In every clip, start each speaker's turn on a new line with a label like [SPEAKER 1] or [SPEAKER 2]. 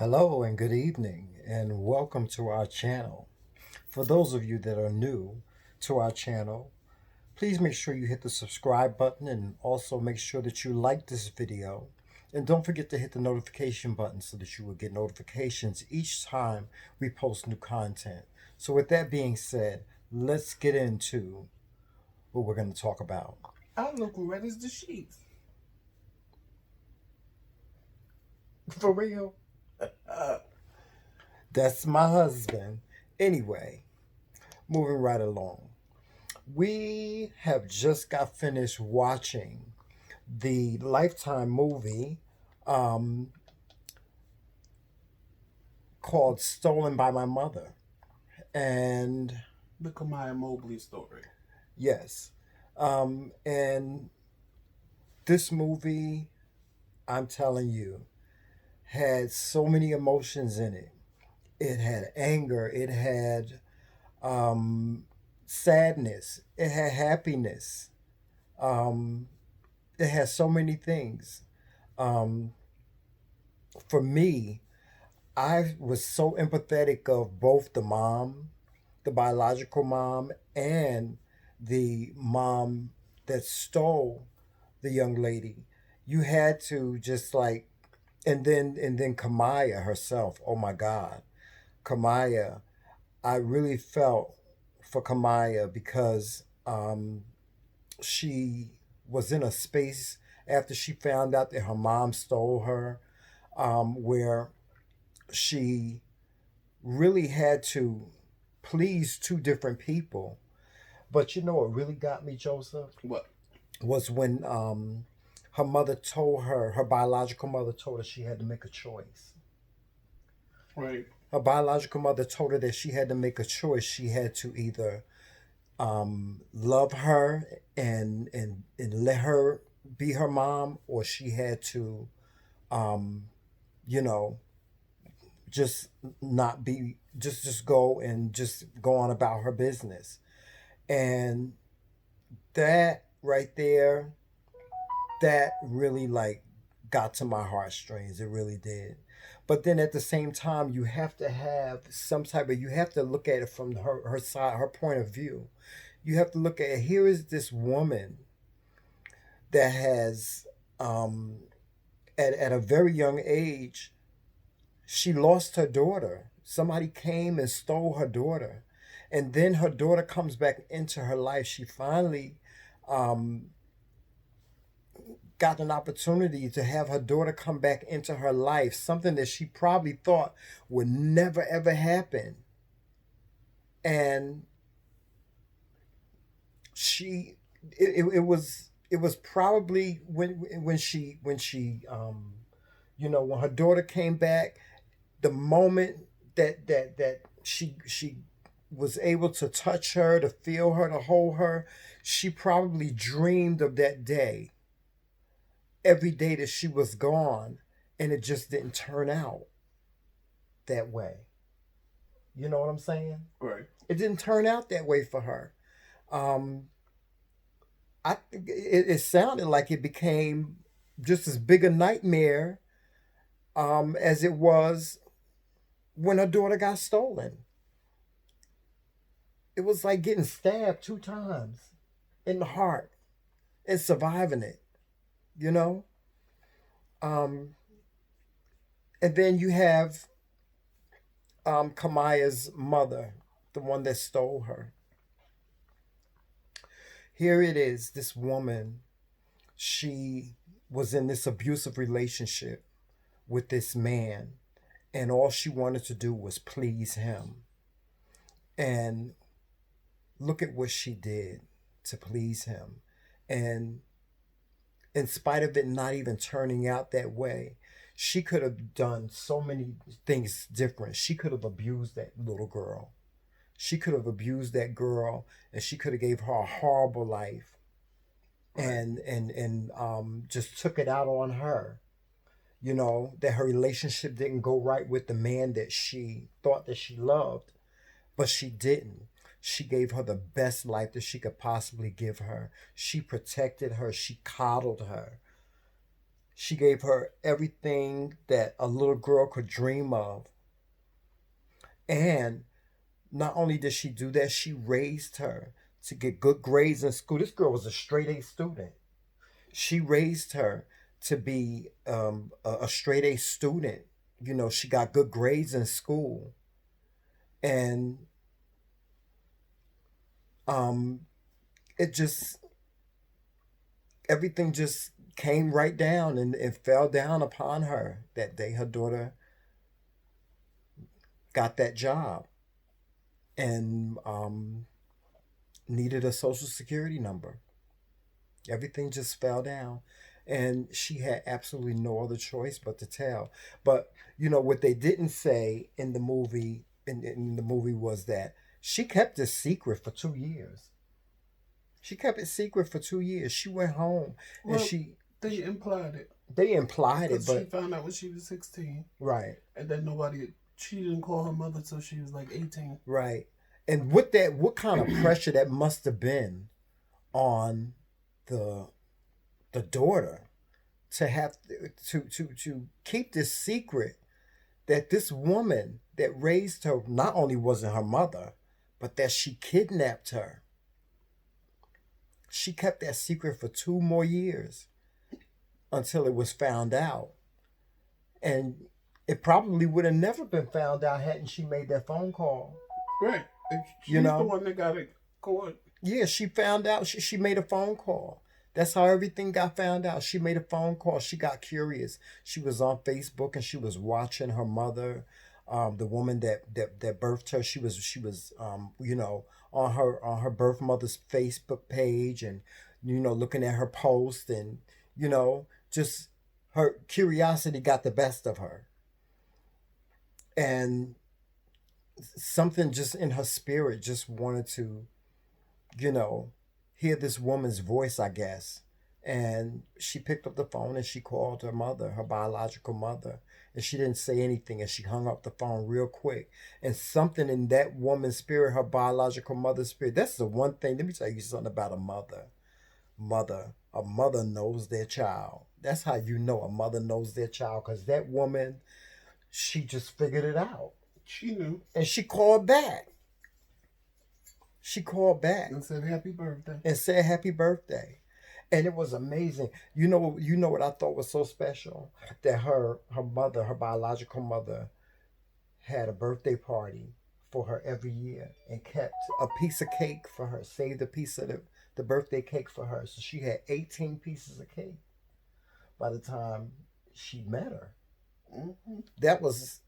[SPEAKER 1] Hello and good evening, and welcome to our channel. For those of you that are new to our channel, please make sure you hit the subscribe button and also make sure that you like this video. And don't forget to hit the notification button so that you will get notifications each time we post new content. So, with that being said, let's get into what we're going to talk about.
[SPEAKER 2] I look red as the sheets.
[SPEAKER 1] For real? That's my husband. Anyway, moving right along. We have just got finished watching the Lifetime movie um, called Stolen by My Mother. And
[SPEAKER 2] The Kamaya Mobley story.
[SPEAKER 1] yes, and this movie, I'm telling you, had so many emotions in it. It had anger, it had um, sadness, it had happiness, um, it has so many things. Um, for me, I was so empathetic of both the biological mom, and the mom that stole the young lady. You had to just like, and then Kamaya herself. Oh my God, Kamaya. I really felt for Kamaya because she was in a space after she found out that her mom stole her, where she really had to please two different people. But you know what really got me, Joseph,
[SPEAKER 2] What?
[SPEAKER 1] was when her mother told her, her biological mother told her she had to make a choice.
[SPEAKER 2] Right.
[SPEAKER 1] Her biological mother told her that she had to make a choice. She had to either love her and let her be her mom, or she had to, um, you know, just not be, just go and just go on about her business. And that right there, that really like got to my heartstrings. It really did. But then at the same time, you have to have some type of, you have to look at it from her side, her point of view. You have to look at, here is this woman that has um at a very young age, she lost her daughter. Somebody came and stole her daughter. And then her daughter comes back into her life. She finally um, got an opportunity to have her daughter come back into her life, something that she probably thought would never ever happen. And she, it was probably when when her daughter came back, the moment that she was able to touch her, to feel her, to hold her, she probably dreamed of that day every day that she was gone, and it just didn't turn out that way. You know what I'm saying?
[SPEAKER 2] Right.
[SPEAKER 1] It didn't turn out that way for her. Um, it sounded like it became just as big a nightmare as it was when her daughter got stolen. It was like getting stabbed two times in the heart and surviving it, you know? Um, and then you have Kamaya's mother, the one that stole her. Here it is, this woman, she was in this abusive relationship with this man, and all she wanted to do was please him. And look at what she did to please him. And in spite of it not even turning out that way, she could have done so many things different. She could have abused that little girl. She could have abused that girl, and she could have gave her a horrible life,
[SPEAKER 2] Right.
[SPEAKER 1] and just took it out on her. You know that her relationship didn't go right with the man that she thought that she loved, but she didn't. She gave her the best life that she could possibly give her. She protected her. She coddled her. She gave her everything that a little girl could dream of. And not only did she do that, she raised her to get good grades in school. This girl was a straight A student. She raised her to be a straight A student. You know, she got good grades in school. And um, it just, everything just came right down and it fell down upon her that day. Her daughter got that job and needed a social security number. Everything just fell down. And she had absolutely no other choice but to tell. But you know what they didn't say in the movie in the movie was that she kept this secret for 2 years. She kept it secret for 2 years. She went home and
[SPEAKER 2] Well, they implied it
[SPEAKER 1] they implied it,
[SPEAKER 2] because she
[SPEAKER 1] but
[SPEAKER 2] found out when she was 16,
[SPEAKER 1] right,
[SPEAKER 2] and then she didn't call her mother till she was like 18.
[SPEAKER 1] right. And what kind of pressure that must have been on the the daughter to have to keep this secret that this woman that raised her not only wasn't her mother, but that she kidnapped her. She kept that secret for 2 more years until it was found out. And it probably would have never been found out hadn't she made that phone call.
[SPEAKER 2] Right.
[SPEAKER 1] You
[SPEAKER 2] She's the
[SPEAKER 1] know?
[SPEAKER 2] one that got it caught.
[SPEAKER 1] Yeah, she found out. She made a phone call. That's how everything got found out. She made a phone call. She got curious. She was on Facebook and she was watching her mother, the woman that birthed her. She was you know, on her birth mother's Facebook page and you know looking at her post and you know just her curiosity got the best of her and something just in her spirit just wanted to you know, hear this woman's voice, I guess. And she picked up the phone and she called her mother, her biological mother. And she didn't say anything and she hung up the phone real quick. And something in that woman's spirit, her biological mother's spirit, that's the one thing. Let me tell you something about a mother. A mother knows their child. That's how you know a mother knows their child because that woman, she just figured it out.
[SPEAKER 2] She knew
[SPEAKER 1] And she called back. She called back
[SPEAKER 2] and said happy birthday.
[SPEAKER 1] and said happy birthday. And it was amazing. You know what I thought was so special? That her mother, her biological mother, had a birthday party for her every year and kept a piece of cake for her, saved a piece of the birthday cake for her. So she had 18 pieces of cake by the time she met her.
[SPEAKER 2] Mm-hmm.
[SPEAKER 1] That was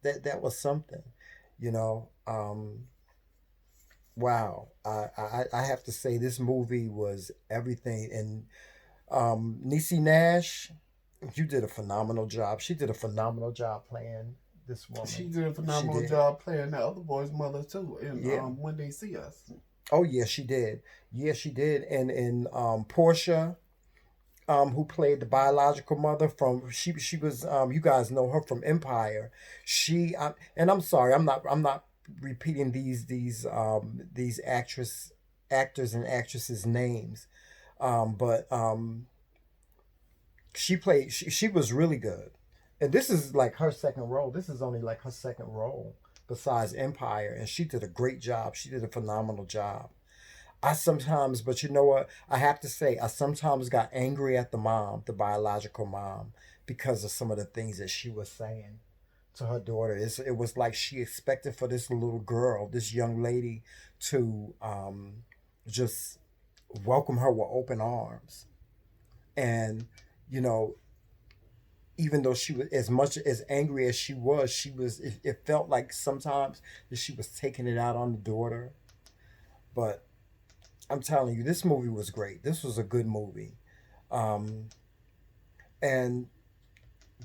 [SPEAKER 1] something, you know. Wow, I have to say this movie was everything. And Niecy Nash, you did a phenomenal job. She did a phenomenal job playing this
[SPEAKER 2] She
[SPEAKER 1] woman.
[SPEAKER 2] did a
[SPEAKER 1] She
[SPEAKER 2] phenomenal
[SPEAKER 1] did.
[SPEAKER 2] job playing the other boy's mother too. And
[SPEAKER 1] Yeah.
[SPEAKER 2] When they see us,
[SPEAKER 1] Oh yeah, she did. Yeah, she did. And Portia, who played the biological mother from she was you guys know her from Empire. And I'm sorry, I'm not repeating these actors and actresses names. But she was really good. And this is like her second role. This is only like her second role besides Empire and she did a great job. She did a phenomenal job. But you know what? I have to say, I sometimes got angry at the mom, the biological mom, because of some of the things that she was saying to her daughter. It was like she expected for this little girl, this young lady, to just welcome her with open arms. And, you know, even though she was as much as angry as it felt like sometimes that she was taking it out on the daughter. But I'm telling you, this movie was great. This was a good movie. Um, and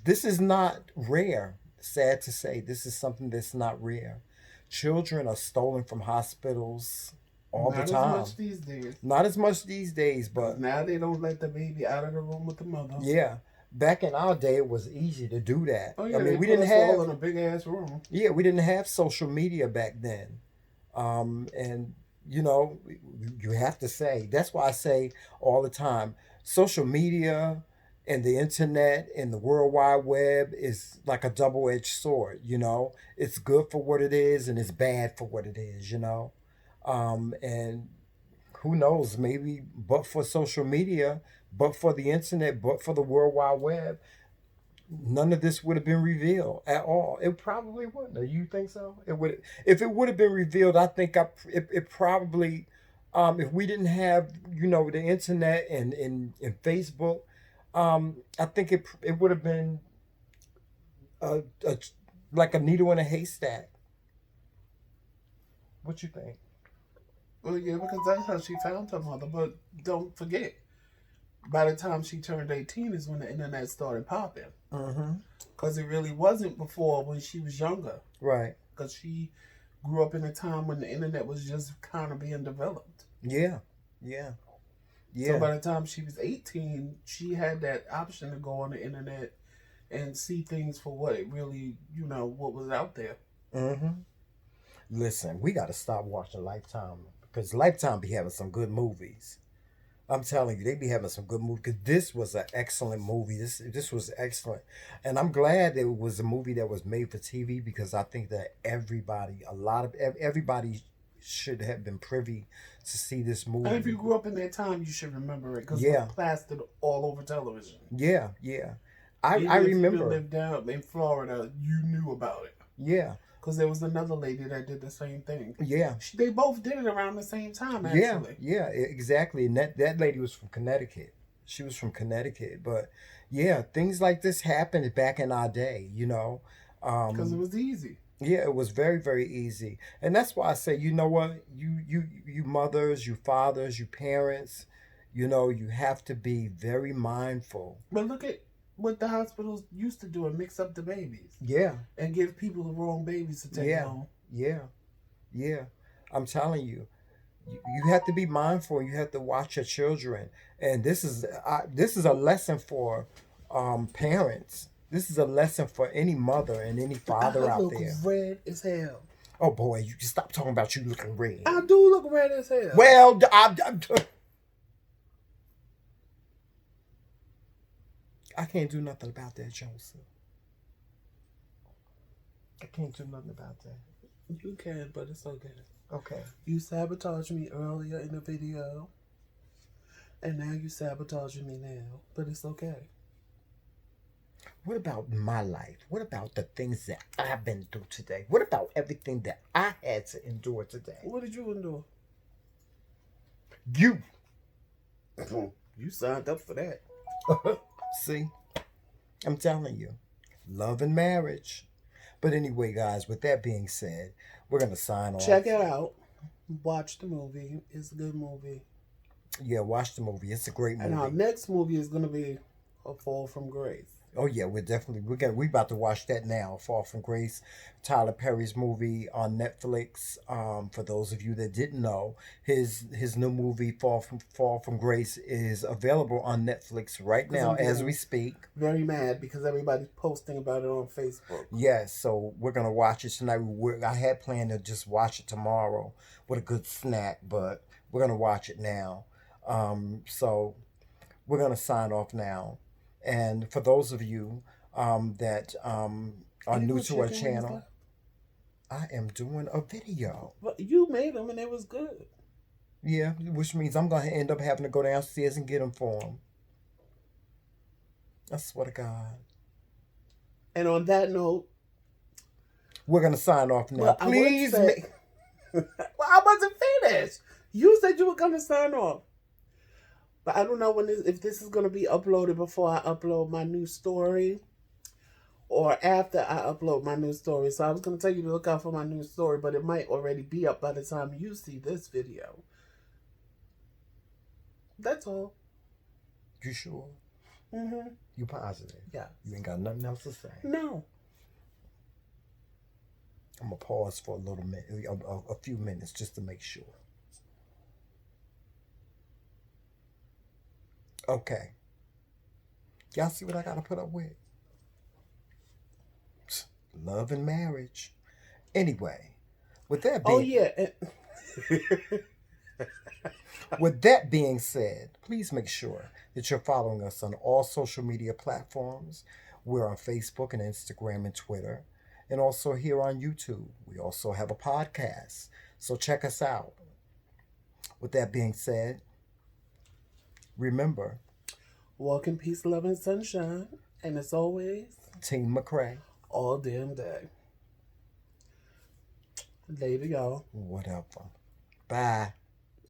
[SPEAKER 1] this is not rare. Sad to say, this is something that's not rare. Children are stolen from hospitals all the
[SPEAKER 2] not as
[SPEAKER 1] time.
[SPEAKER 2] much these days.
[SPEAKER 1] Not as much these days,
[SPEAKER 2] 'Cause
[SPEAKER 1] but
[SPEAKER 2] now they don't let the baby out of the room with the mother.
[SPEAKER 1] yeah. Back in our day, it was easy to do that.
[SPEAKER 2] Oh
[SPEAKER 1] I
[SPEAKER 2] yeah,
[SPEAKER 1] mean,
[SPEAKER 2] they
[SPEAKER 1] we
[SPEAKER 2] put
[SPEAKER 1] didn't
[SPEAKER 2] us all
[SPEAKER 1] have
[SPEAKER 2] in a big ass room.
[SPEAKER 1] yeah, we didn't have social media back then. And you know, you have to say that's why I say all the time, social media And the internet and the World Wide Web is like a double-edged sword, you know. It's good for what it is and it's bad for what it is, you know. And who knows, maybe but for social media, but for the internet, but for the World Wide Web, none of this would have been revealed at all. It probably wouldn't. Do you think so? It would. If it would have been revealed, I think it probably, if we didn't have, you know, the internet and Facebook, I think it would have been a like a needle in a haystack. What you think?
[SPEAKER 2] Well, yeah, because that's how she found her mother. But don't forget, by the time she turned 18 is when the internet started popping.
[SPEAKER 1] Mm-hmm.
[SPEAKER 2] Because it really wasn't before when she was younger.
[SPEAKER 1] Right.
[SPEAKER 2] Because she grew up in a time when the internet was just kind of being developed.
[SPEAKER 1] Yeah. Yeah.
[SPEAKER 2] So
[SPEAKER 1] Yeah.
[SPEAKER 2] by the time she was 18, she had that option to go on the internet and see things for what it really, what was out there.
[SPEAKER 1] Mm-hmm. Listen, we got to stop watching Lifetime because Lifetime be having some good movies. I'm telling you, they be having some good movies. Because this was an excellent movie. This was excellent, and I'm glad that it was a movie that was made for TV because I think that everybody should have been privy to see this
[SPEAKER 2] And if
[SPEAKER 1] movie.
[SPEAKER 2] you grew up in that time, you should remember it because it
[SPEAKER 1] Yeah,
[SPEAKER 2] was plastered all over television.
[SPEAKER 1] yeah, yeah. I
[SPEAKER 2] Even if you didn't
[SPEAKER 1] remember.
[SPEAKER 2] live down in Florida, you knew about it.
[SPEAKER 1] Yeah,
[SPEAKER 2] Because there was another lady that did the same thing.
[SPEAKER 1] yeah.
[SPEAKER 2] They both did it around the same time,
[SPEAKER 1] Yeah,
[SPEAKER 2] actually.
[SPEAKER 1] yeah, exactly. And that lady was from Connecticut. She was from Connecticut. But yeah, things like this happened back in our day, you know.
[SPEAKER 2] Because it
[SPEAKER 1] Um,
[SPEAKER 2] was easy.
[SPEAKER 1] yeah, it was very, very easy. And that's why I say, you know what, you mothers, you fathers, you parents, you know, you have to be very mindful.
[SPEAKER 2] But look at what the hospitals used to do and mix up the babies
[SPEAKER 1] Yeah,
[SPEAKER 2] and give people the wrong babies to take
[SPEAKER 1] yeah,
[SPEAKER 2] home.
[SPEAKER 1] yeah, yeah. I'm telling you. You have to be mindful. You have to watch your children, and this is a lesson for parents. This is a lesson for any mother and any
[SPEAKER 2] I
[SPEAKER 1] father out
[SPEAKER 2] look
[SPEAKER 1] there.
[SPEAKER 2] red as hell.
[SPEAKER 1] Oh boy, you stop talking about you looking red.
[SPEAKER 2] I do look red as hell.
[SPEAKER 1] Well, I can't do nothing about that, Joseph. I can't do nothing about that.
[SPEAKER 2] You can, but it's okay.
[SPEAKER 1] Okay.
[SPEAKER 2] You sabotaged me earlier in the video, and now you sabotaging me now, but it's okay.
[SPEAKER 1] What about my life? What about the things that I've been through today? What about everything that I had to endure today?
[SPEAKER 2] What did you endure?
[SPEAKER 1] You.
[SPEAKER 2] You signed up for that.
[SPEAKER 1] See, I'm telling you, love and marriage. But anyway, guys, with that being said, we're going to sign off.
[SPEAKER 2] Check it out. Watch the movie. It's a good movie.
[SPEAKER 1] Yeah, watch the movie. It's a great movie.
[SPEAKER 2] And our next movie is going to be A Fall from Grace.
[SPEAKER 1] Oh yeah, we're about to watch that now. Fall from Grace, Tyler Perry's movie on Netflix. For those of you that didn't know, his new movie Fall from Grace is available on Netflix right now as we speak.
[SPEAKER 2] Very mad because everybody's posting about it on Facebook.
[SPEAKER 1] Yes, so we're gonna watch it tonight. I had planned to just watch it tomorrow with a good snack, but we're gonna watch it now. So we're gonna sign off now. And for those of you that are new to our channel, I am doing a video.
[SPEAKER 2] But you made them and it was good.
[SPEAKER 1] Yeah, which means I'm going to end up having to go downstairs and get them for them. I swear to God.
[SPEAKER 2] And on that note,
[SPEAKER 1] we're going to sign off now.
[SPEAKER 2] Well,
[SPEAKER 1] Please.
[SPEAKER 2] well, I wasn't finished. You said you were going to sign off. But I don't know if this is going to be uploaded before I upload my new story or after I upload my new story. So I was going to tell you to look out for my new story, but it might already be up by the time you see this video. That's all.
[SPEAKER 1] You sure?
[SPEAKER 2] Mm-hmm.
[SPEAKER 1] You positive?
[SPEAKER 2] Yeah.
[SPEAKER 1] You ain't got nothing else to say?
[SPEAKER 2] No.
[SPEAKER 1] I'm going to pause for a little minute, a few minutes just to make sure. Okay. Y'all see what I got to put up with? Love and marriage. Anyway, with that being...
[SPEAKER 2] Oh, yeah.
[SPEAKER 1] With that being said, please make sure that you're following us on all social media platforms. We're on Facebook and Instagram and Twitter, and also here on YouTube. We also have a podcast, so check us out. With that being said, remember,
[SPEAKER 2] Walk in peace, love, and sunshine. And as always,
[SPEAKER 1] Team McCray,
[SPEAKER 2] all damn day. Later, y'all.
[SPEAKER 1] whatever. Bye.